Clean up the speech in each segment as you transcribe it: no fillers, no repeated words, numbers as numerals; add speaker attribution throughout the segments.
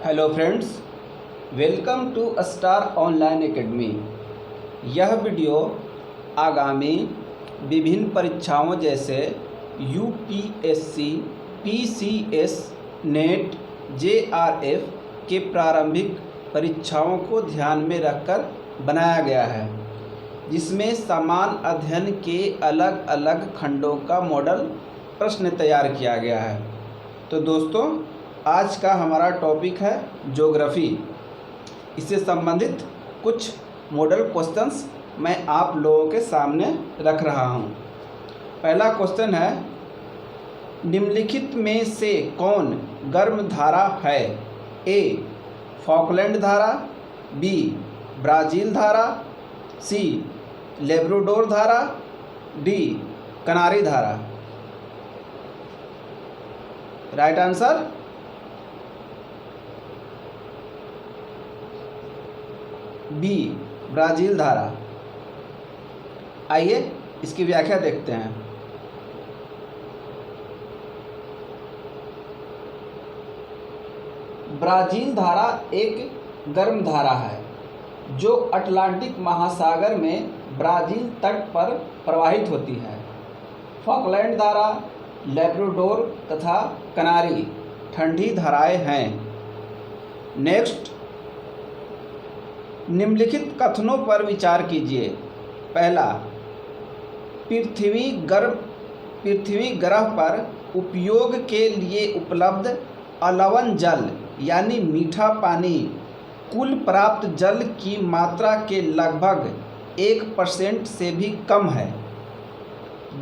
Speaker 1: Hello friends, welcome to star online academy. यह video आगामी विभिन्न परीक्षाओं जैसे यूपीएससी, पीसीएस, नेट, जेआरएफ के प्रारंभिक परीक्षाओं को ध्यान में रखकर बनाया गया है, जिसमें समान अध्ययन के अलग अलग खंडों का मॉडल प्रश्न तैयार किया गया है। तो दोस्तों, आज का हमारा टॉपिक है ज्योग्राफी। इससे संबंधित कुछ मॉडल क्वेश्चंस मैं आप लोगों के सामने रख रहा हूं। पहला क्वेश्चन है, निम्नलिखित में से कौन गर्म धारा है? ए फॉकलैंड धारा, बी ब्राज़ील धारा, सी लेब्राडोर धारा, डी कनारी धारा। राइट आंसर बी ब्राज़ील धारा। आइए इसकी व्याख्या देखते हैं। ब्राज़ील धारा एक गर्म धारा है जो अटलांटिक महासागर में ब्राज़ील तट पर प्रवाहित होती है। फॉकलैंड धारा, लेब्राडोर तथा कनारी ठंडी धाराएं हैं। नेक्स्ट, निम्नलिखित कथनों पर विचार कीजिए। पहला, पृथ्वी ग्रह पर उपयोग के लिए उपलब्ध अलवण जल यानी मीठा पानी कुल प्राप्त जल की मात्रा के लगभग 1% से भी कम है।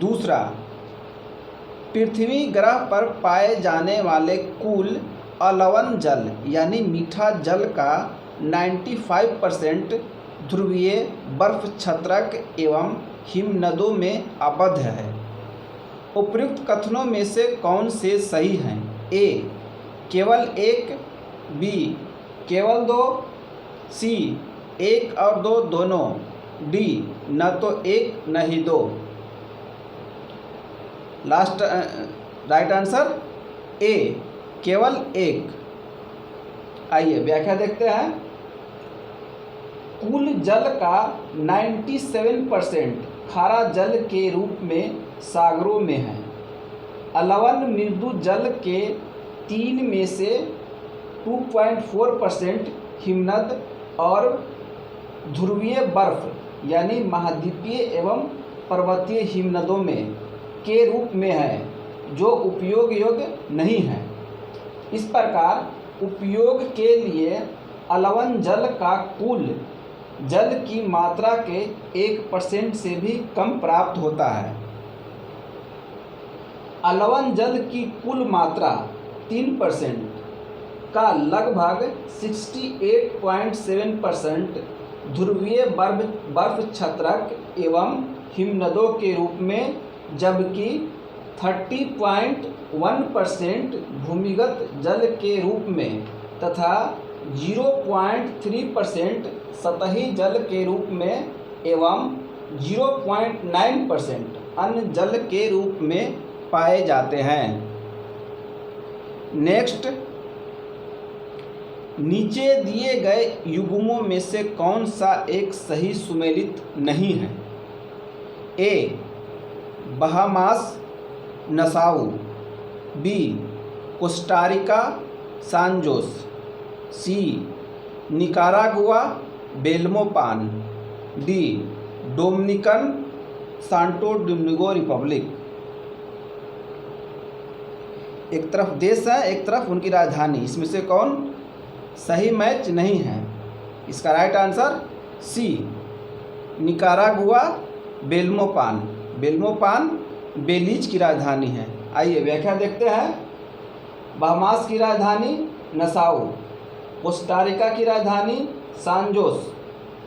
Speaker 1: दूसरा, पृथ्वी ग्रह पर पाए जाने वाले कुल अलवण जल यानी मीठा जल का 95% ध्रुवीय बर्फ छत्रक एवं हिमनदों में आबद्ध है। उपर्युक्त कथनों में से कौन से सही हैं? ए केवल एक, बी केवल दो, सी एक और दो दोनों, डी न तो एक न ही दो। लास्ट राइट आंसर ए केवल एक। आइए व्याख्या देखते हैं। कुल जल का 97% खारा जल के रूप में सागरों में है। अलवण मृदु जल के 3 में से 2.4% हिमनद और ध्रुवीय बर्फ यानी महाद्वीपीय एवं पर्वतीय हिमनदों में के रूप में है, जो उपयोग योग्य नहीं है। इस प्रकार उपयोग के लिए अलवण जल का कुल जल की मात्रा के 1% से भी कम प्राप्त होता है। अलवण जल की कुल मात्रा 3% का लगभग 68.7% ध्रुवीय बर्फ छत्रक एवं हिमनदों के रूप में, जबकि 30.1% भूमिगत जल के रूप में तथा 0.3% सतही जल के रूप में एवं 0.9% अन्य जल के रूप में पाए जाते हैं। नेक्स्ट, नीचे दिए गए युग्मों में से कौन सा एक सही सुमेलित नहीं है? A Bahamas Nassau, B Costa Rica San Jose, C Nicaragua Belmopan, D Dominican Santo Domingo Republic. एक तरफ देश है, एक तरफ उनकी राजधानी, इसमें से कौन सही मैच नहीं है? इसका राइट आंसर सी निकारागुआ बेल्मोपान। बेल्मोपान बेलीज की राजधानी है। आइए व्याख्या देखते हैं। बहामास की राजधानी नसाउ, कोस्टारिका की राजधानी सान जोस,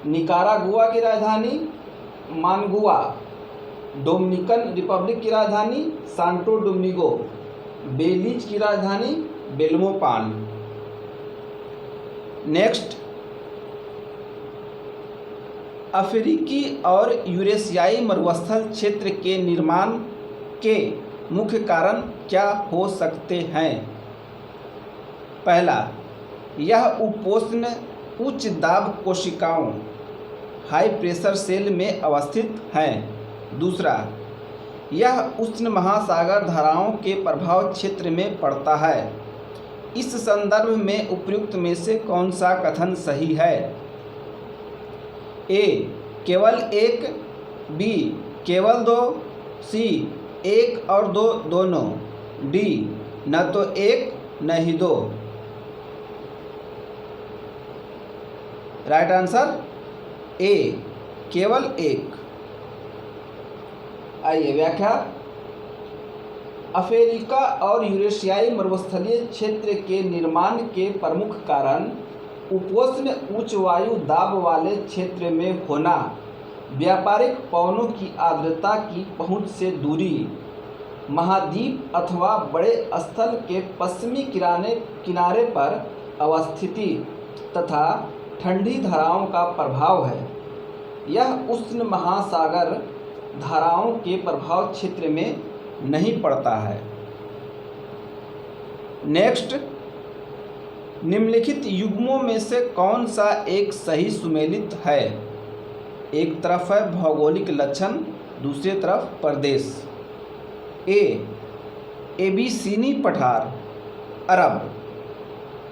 Speaker 1: निकारागुआ की राजधानी मानगुआ, डोमिनिकन रिपब्लिक की राजधानी सांटो डोमिंगो, बेलीज की राजधानी बेल्मोपान। नेक्स्ट, अफ्रीकी और यूरेशियाई मरुस्थल क्षेत्र के निर्माण के मुख्य कारण क्या हो सकते हैं? पहला, यह उपोष्ण उच्च दाब कोशिकाओं हाई प्रेशर सेल में अवस्थित हैं। दूसरा, यह उष्ण महासागर धाराओं के प्रभाव क्षेत्र में पड़ता है। इस संदर्भ में उपर्युक्त में से कौन सा कथन सही है? ए केवल एक, बी केवल दो, सी एक और दो दोनों, डी न तो एक न ही दो। राइट आंसर ए केवल एक। आइए व्याख्या। अफ्रीका और यूरेशियाई मरुस्थलीय क्षेत्र के निर्माण के प्रमुख कारण उपोष्ण उच्च वायु दाब वाले क्षेत्र में होना, व्यापारिक पवनों की आर्द्रता की पहुंच से दूरी, महाद्वीप अथवा बड़े स्थल के पश्चिमी किनारे पर अवस्थिति तथा ठंडी धाराओं का प्रभाव है। यह उष्ण महासागर धाराओं के प्रभाव क्षेत्र में नहीं पड़ता है। नेक्स्ट, निम्नलिखित युग्मों में से कौन सा एक सही सुमेलित है? एक तरफ है भौगोलिक लक्षण, दूसरी तरफ प्रदेश। ए एबीसीनी पठार अरब,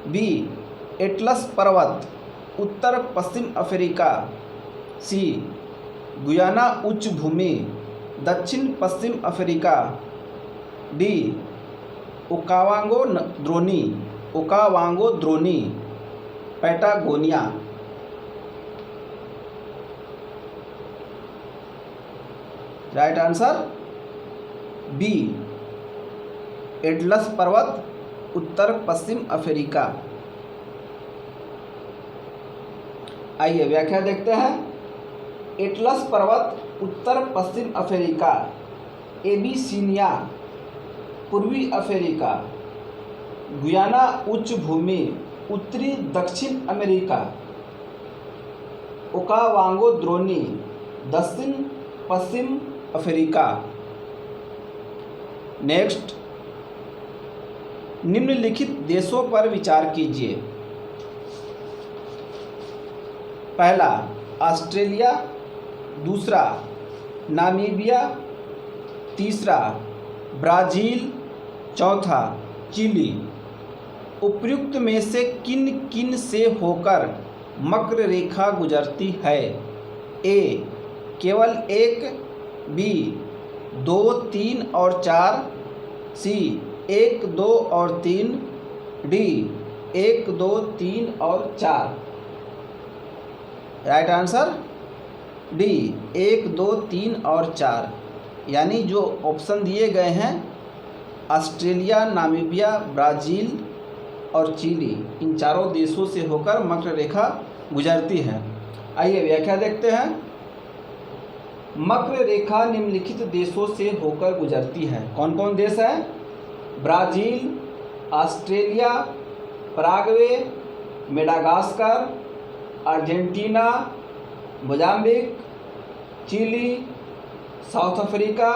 Speaker 1: बी एटलस पर्वत उत्तर पश्चिम अफ्रीका, सी गुयाना उच्च भूमि दक्षिण पश्चिम अफ्रीका, डी ओकावांगो द्रोणी Patagonia. Right answer B Atlas पर्वत उत्तर पश्चिम अफ्रीका। आइए व्याख्या देखते हैं। एटलस पर्वत उत्तर पश्चिम अफ्रीका, एबीसीनिया पूर्वी अफ्रीका, गुयाना उच्च भूमि उत्तरी दक्षिण अमेरिका, ओकावांगो द्रोणी दक्षिण पश्चिम अफ्रीका। नेक्स्ट, निम्नलिखित देशों पर विचार कीजिए। पहला ऑस्ट्रेलिया, दूसरा नामीबिया, तीसरा ब्राज़ील, चौथा चिली। उपर्युक्त में से किन किन से होकर मकर रेखा गुजरती है? ए केवल एक, बी 2, 3 और 4, सी 1, 2 और 3, डी 1, 2, 3 और 4। राइट आंसर डी 1, 2, 3 और 4। यानी जो ऑप्शन दिए गए हैं ऑस्ट्रेलिया, नामीबिया, ब्राज़ील और चिली, इन चारों देशों से होकर मकर रेखा गुजरती है। आइए व्याख्या देखते हैं। मकर रेखा निम्नलिखित देशों से होकर गुजरती है। कौन कौन देश है? Brazil, Australia, Paraguay, Madagascar, Argentina, Mozambique, Chile, South Africa,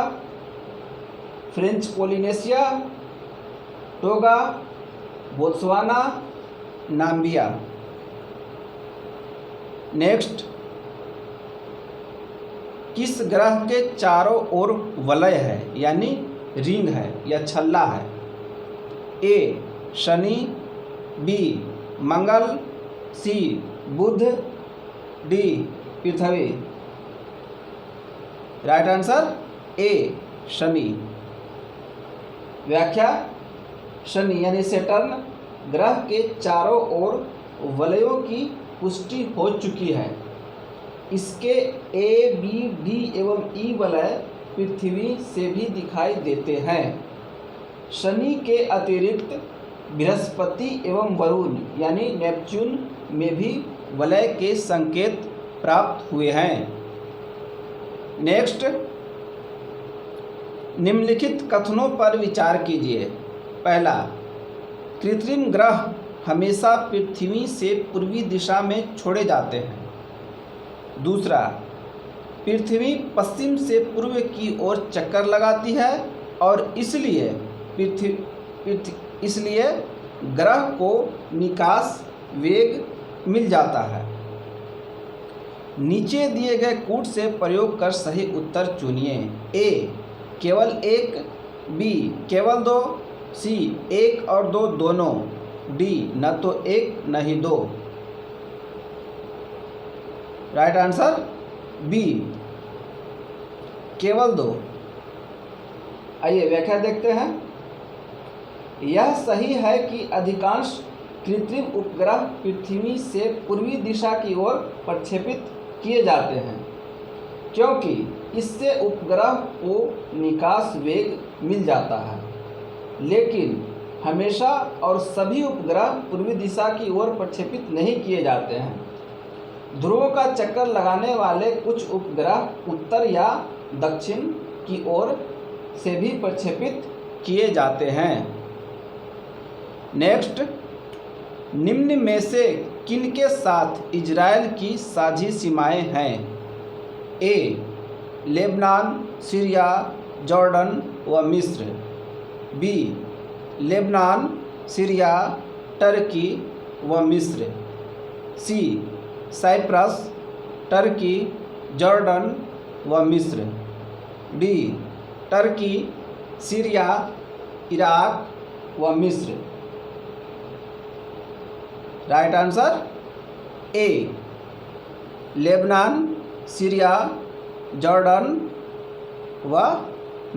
Speaker 1: French Polynesia, Togo, Botswana, Namibia. Next, किस ग्रह के चारों ओर वलय है यानी रिंग है या छल्ला है? A Shani, B Mangal, C Budh, D Prithvi. Right answer A Shani. व्याख्या, शनि यानी सैटर्न ग्रह के चारों ओर वलयों की पुष्टि हो चुकी है। इसके ए, बी, डी एवं ई वलय पृथ्वी से भी दिखाई देते हैं। शनि के अतिरिक्त बृहस्पति एवं वरुण यानी नेपच्यून में भी वलय के संकेत प्राप्त हुए हैं। नेक्स्ट, निम्नलिखित कथनों पर विचार कीजिए। पहला, कृत्रिम ग्रह हमेशा पृथ्वी से पूर्वी दिशा में छोड़े जाते हैं। दूसरा, पृथ्वी पश्चिम से पूर्व की ओर चक्कर लगाती है और इसलिए ग्रह को निकास वेग मिल जाता है। नीचे दिए गए कूट से प्रयोग कर सही उत्तर चुनिए। ए केवल एक, बी केवल दो, सी एक और दो दोनों, डी न तो एक न ही दो। राइट आंसर बी केवल दो। आइए व्याख्या देखते हैं। यह सही है कि अधिकांश कृत्रिम उपग्रह पृथ्वी से पूर्वी दिशा की ओर प्रक्षेपित किए जाते हैं, क्योंकि इससे उपग्रह को निकास वेग मिल जाता है। लेकिन हमेशा और सभी उपग्रह पूर्वी दिशा की ओर प्रक्षेपित नहीं किए जाते हैं। ध्रुवों का चक्कर लगाने वाले कुछ उपग्रह उत्तर या दक्षिण की ओर से भी प्रक्षेपित किए जाते हैं। नेक्स्ट, निम्न में से किनके साथ इजराइल की साझी सीमाएं हैं? ए लेबनान, सीरिया, जॉर्डन व मिस्र। बी लेबनान, सीरिया, टर्की व मिस्र। सी साइप्रस, टर्की, जॉर्डन व मिस्र। डी टर्की, सीरिया, इराक व मिस्र। राइट आंसर ए लेबनान, सीरिया, जॉर्डन व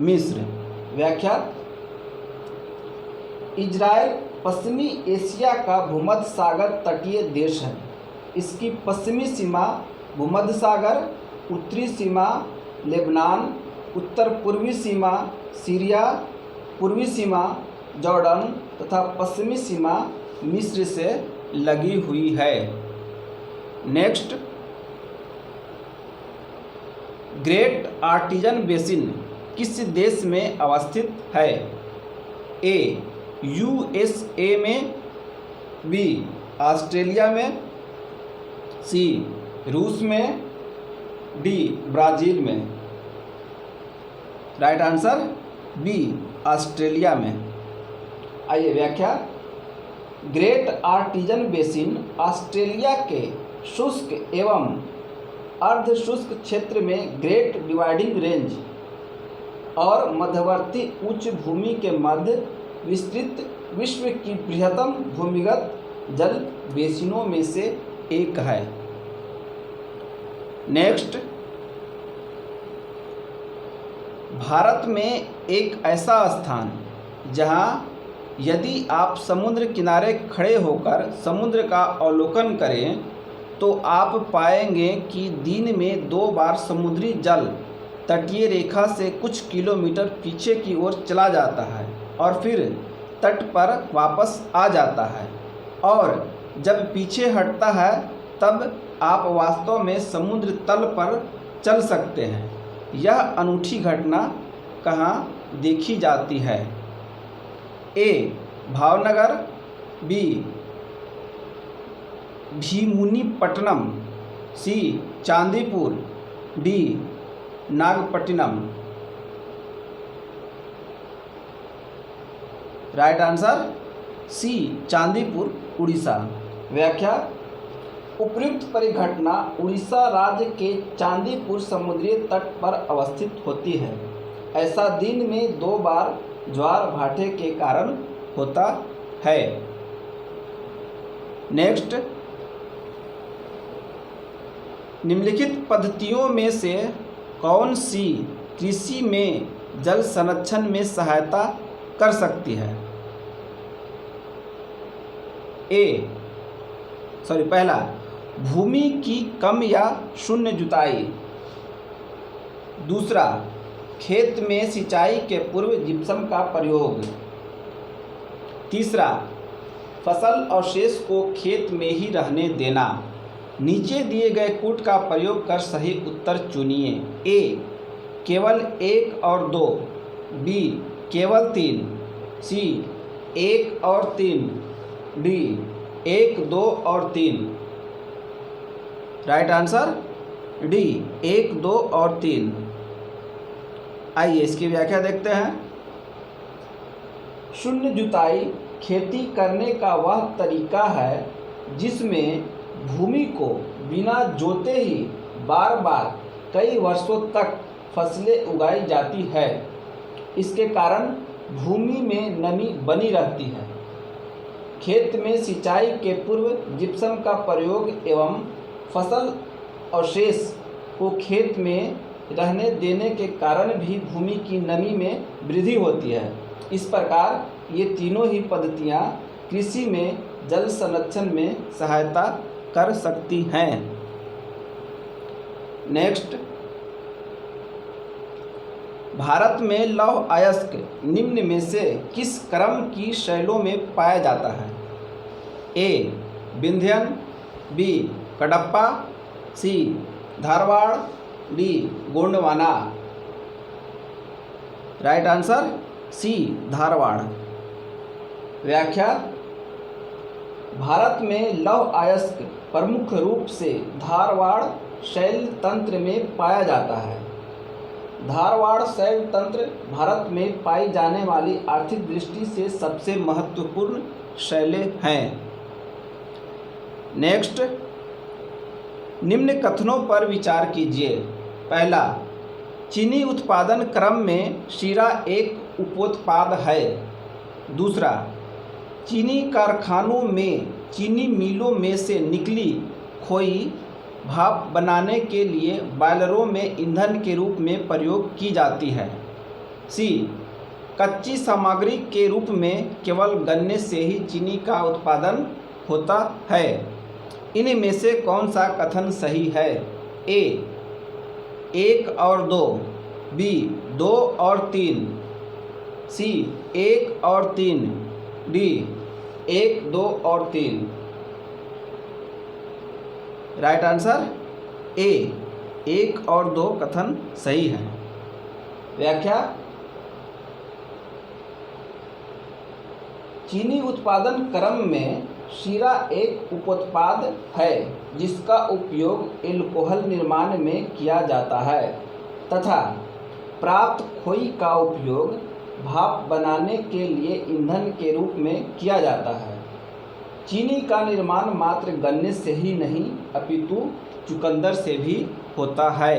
Speaker 1: मिस्र। व्याख्या। इजराइल पश्चिमी एशिया का भूमध्य सागर तटीय देश है। इसकी पश्चिमी सीमा भूमध्य सागर, उत्तरी सीमा लेबनान, उत्तर पूर्वी सीमा सीरिया, पूर्वी सीमा जॉर्डन तथा पश्चिमी सीमा मिस्र से लगी हुई है। नेक्स्ट, ग्रेट आर्टिजन बेसिन किस देश में अवस्थित है? ए यूएसए में, बी ऑस्ट्रेलिया में, सी रूस में, डी ब्राज़ील में। राइट आंसर बी ऑस्ट्रेलिया में। आइए व्याख्या। ग्रेट आर्टिजन बेसिन ऑस्ट्रेलिया के शुष्क एवं अर्ध शुष्क क्षेत्र में ग्रेट डिवाइडिंग रेंज और मध्यवर्ती उच्च भूमि के मध्य विस्तृत विश्व की बृहत्तम भूमिगत जल बेसिनों में से एक है। नेक्स्ट, भारत में एक ऐसा स्थान जहां यदि आप समुद्र किनारे खड़े होकर समुद्र का अवलोकन करें तो आप पाएंगे कि दिन में 2 बार समुद्री जल तटीय रेखा से कुछ किलोमीटर पीछे की ओर चला जाता है और फिर तट पर वापस आ जाता है, और जब पीछे हटता है तब आप वास्तव में समुद्र तल पर चल सकते हैं। यह अनूठी घटना कहाँ देखी जाती है? A Bhavnagar, B Bheemunipatnam, C Chandipur, D Nagapattinam. Right answer C Chandipur, Orissa. व्याख्या। उपयुक्त परिघटना उड़ीसा राज्य के चांदीपुर समुद्री तट पर अवस्थित होती है। ऐसा दिन में 2 बार ज्वार भाटे के कारण होता है। नेक्स्ट, निम्नलिखित पद्धतियों में से कौन सी कृषि में जल संरक्षण में सहायता कर सकती है? पहला, भूमि की कम या शून्य जुताई। दूसरा, खेत में सिंचाई के पूर्व जिप्सम का प्रयोग। तीसरा, फसल अवशेष को खेत में ही रहने देना। नीचे दिए गए कूट का प्रयोग कर सही उत्तर चुनिए। ए केवल 1 और 2, बी केवल 3, सी 1 और 3, डी 1, 2 और 3। राइट आंसर डी 1, 2 और 3। आइए इसकी व्याख्या देखते हैं। शून्य जुताई खेती करने का वह तरीका है जिसमें भूमि को बिना जोते ही बार बार कई वर्षों तक फसलें उगाई जाती है। इसके कारण भूमि में नमी बनी रहती है। खेत में सिंचाई के पूर्व जिप्सम का प्रयोग एवं फसल अवशेष को खेत में रहने देने के कारण भी भूमि की नमी में वृद्धि होती है। इस प्रकार ये तीनों ही पद्धतियाँ कृषि में जल संरक्षण में सहायता कर सकती हैं। नेक्स्ट, भारत में लौह अयस्क निम्न में से किस क्रम की शैलों में पाया जाता है? A Vindhyan, B Cuddapah, C Dharwar, D Gondwana. Right answer C Dharwar. व्याख्या, भारत में लौह अयस्क प्रमुख रूप से धारवाड़ शैल तंत्र में पाया जाता है। धारवाड़ शैल तंत्र भारत में पाई जाने वाली आर्थिक दृष्टि से सबसे महत्वपूर्ण शैलें हैं। नेक्स्ट, निम्न कथनों पर विचार कीजिए। पहला, चीनी उत्पादन क्रम में शीरा एक उपोत्पाद है। दूसरा, चीनी कारखानों में चीनी मिलों में से निकली खोई भाप बनाने के लिए बॉयलरों में ईंधन के रूप में प्रयोग की जाती है। सी, कच्ची सामग्री के रूप में केवल गन्ने से ही चीनी का उत्पादन होता है। इनमें से कौन सा कथन सही है? ए 1 और 2, बी 2 और 3, सी 1 और 3, डी 1, 2 और 3। राइट आंसर ए 1 और 2 कथन सही है। व्याख्या, चीनी उत्पादन क्रम में शीरा एक उपोत्पाद है जिसका उपयोग एल्कोहल निर्माण में किया जाता है तथा प्राप्त खोई का उपयोग भाप बनाने के लिए ईंधन के रूप में किया जाता है। चीनी का निर्माण मात्र गन्ने से ही नहीं अपितु चुकंदर से भी होता है।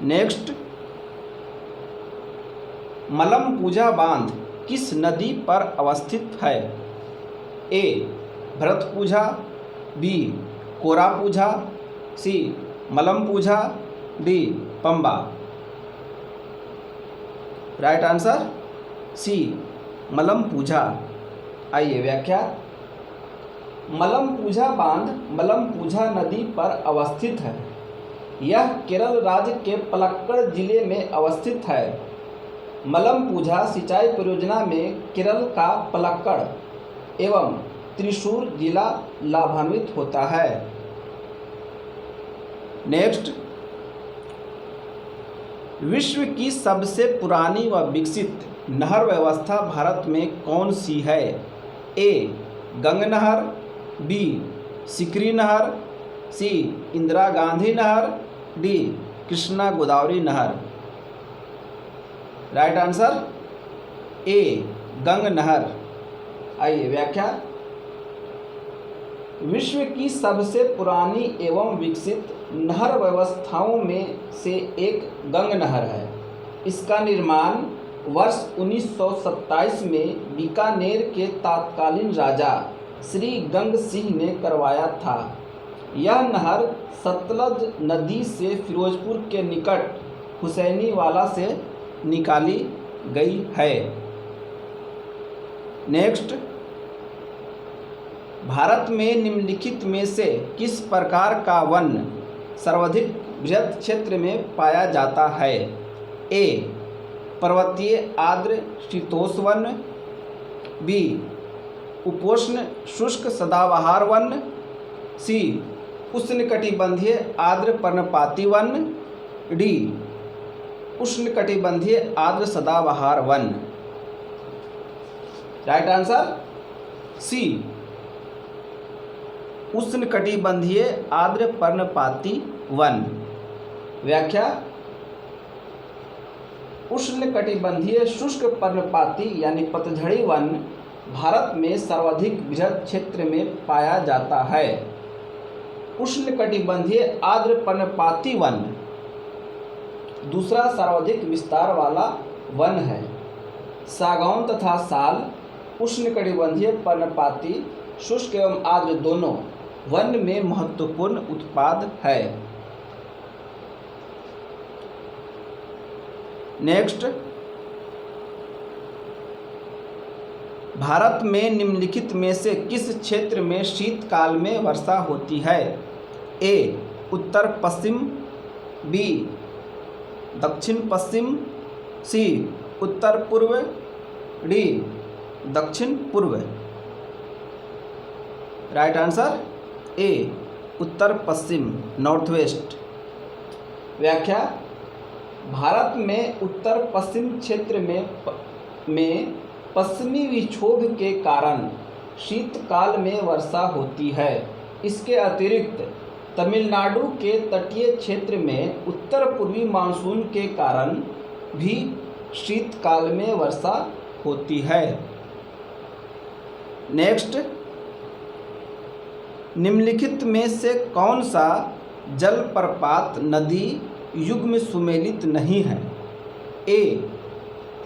Speaker 1: नेक्स्ट, मलमपूजा बांध किस नदी पर अवस्थित है? A Bharathapuzha, B Korapuzha, C Malampuzha, D Pamba. Right answer C Malampuzha. आइए व्याख्या, मलमपूजा बांध मलमपूजा नदी पर अवस्थित है। यह केरल राज्य के पलक्कड़ जिले में अवस्थित है। मलमपूजा सिंचाई परियोजना में केरल का पलक्कड़ एवं त्रिशूर जिला लाभान्वित होता है। नेक्स्ट, विश्व की सबसे पुरानी व विकसित नहर व्यवस्था भारत में कौन सी है? ए गंग नहर, बी सिकरी नहर, सी इंदिरा गांधी नहर, डी कृष्णा गोदावरी नहर। राइट आंसर ए गंग नहर। आइए व्याख्या, विश्व की सबसे पुरानी एवं विकसित नहर व्यवस्थाओं में से एक गंग नहर है। इसका निर्माण वर्ष 1927 में बीकानेर के तत्कालीन राजा श्री गंग सिंह ने करवाया था। यह नहर सतलज नदी से फिरोजपुर के निकट हुसैनीवाला से निकाली गई है। नेक्स्ट, भारत में निम्नलिखित में से किस प्रकार का वन सर्वाधिक बृहद क्षेत्र में पाया जाता है? ए पर्वतीय आर्द्र शीतोष्ण, बी उपोष्ण शुष्क सदाबहार वन, सी उष्णकटिबंधीय आर्द्र पर्णपाती वन, डी उष्णकटिबंधीय आर्द्र सदाबहार वन। राइट आंसर सी उष्णकटिबंधीय आर्द्र पर्णपाती वन। व्याख्या, उष्णकटिबंधीय शुष्क पर्णपाती यानी पतझड़ी वन भारत में सर्वाधिक वृहद क्षेत्र में पाया जाता है? उष्णकटिबंधीय आर्द्र पर्णपाती वन दूसरा सर्वाधिक विस्तार वाला वन है। सागौन तथा साल उष्णकटिबंधीय पर्णपाती शुष्क एवं आर्द्र दोनों वन में महत्वपूर्ण उत्पाद है। नेक्स्ट, भारत में निम्नलिखित में से किस क्षेत्र में शीतकाल में वर्षा होती है? ए उत्तर पश्चिम, बी दक्षिण पश्चिम, सी उत्तर पूर्व, डी दक्षिण पूर्व। राइट आंसर ए उत्तर पश्चिम, नॉर्थ वेस्ट। व्याख्या, भारत में उत्तर पश्चिम क्षेत्र में पश्चिमी विक्षोभ के कारण शीतकाल में वर्षा होती है। इसके अतिरिक्त तमिलनाडु के तटीय क्षेत्र में उत्तर पूर्वी मानसून के कारण भी शीतकाल में वर्षा होती है। नेक्स्ट, निम्नलिखित में से कौन सा जलप्रपात नदी युग्म सुमेलित नहीं है? ए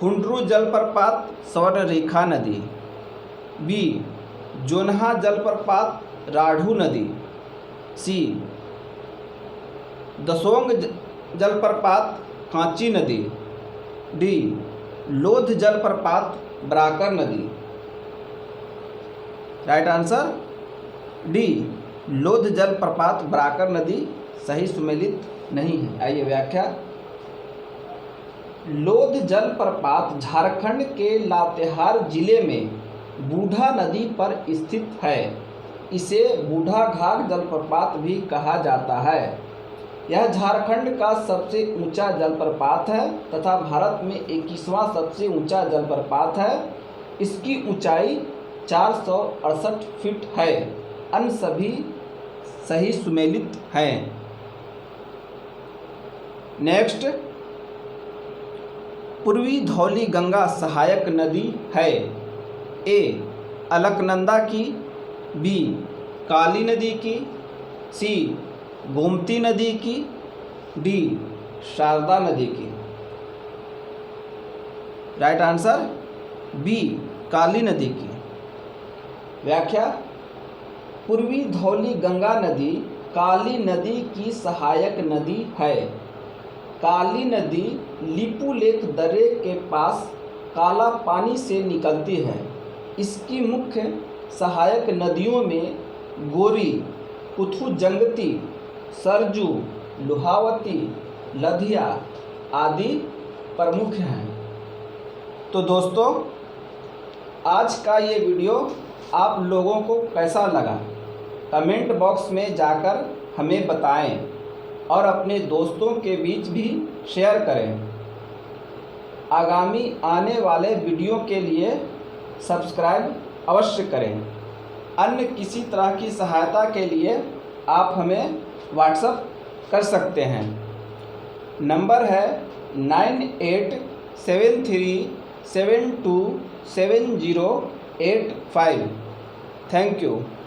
Speaker 1: हुंड्रू जलप्रपात स्वर्णरेखा नदी, बी जोन्हा जलप्रपात राढ़ू नदी, सी दसोंग जलप्रपात कांची नदी, डी लोध जलप्रपात ब्राकर नदी। राइट आंसर डी लोध जलप्रपात ब्राकर नदी सही सुमेलित नहीं है। आइए व्याख्या, लोध जलप्रपात झारखंड के लातेहार जिले में बूढ़ा नदी पर स्थित है। इसे बूढ़ा घाघ जलप्रपात भी कहा जाता है। यह झारखंड का सबसे ऊंचा जलप्रपात है तथा भारत में 21वां सबसे ऊंचा जलप्रपात है। इसकी ऊंचाई 468 फीट है। अन्य सभी सही सुमेलित हैं। नेक्स्ट, पूर्वी धौली गंगा सहायक नदी है? ए अलकनंदा की, बी काली नदी की, सी गोमती नदी की, डी शारदा नदी की। राइट आंसर बी काली नदी की। व्याख्या, पूर्वी धौली गंगा नदी काली नदी की सहायक नदी है। काली नदी लिपुलेख दर्रे के पास काला पानी से निकलती है। इसकी मुख्य सहायक नदियों में गोरी, पुथु जंगती, सरजू, लुहावती, लधिया आदि प्रमुख हैं। तो दोस्तों, आज का ये वीडियो आप लोगों को कैसा लगा कमेंट बॉक्स में जाकर हमें बताएं और अपने दोस्तों के बीच भी शेयर करें। आगामी आने वाले वीडियो के लिए सब्सक्राइब अवश्य करें। अन्य किसी तरह की सहायता के लिए आप हमें व्हाट्सएप कर सकते हैं। नंबर है 9873727085। Thank you.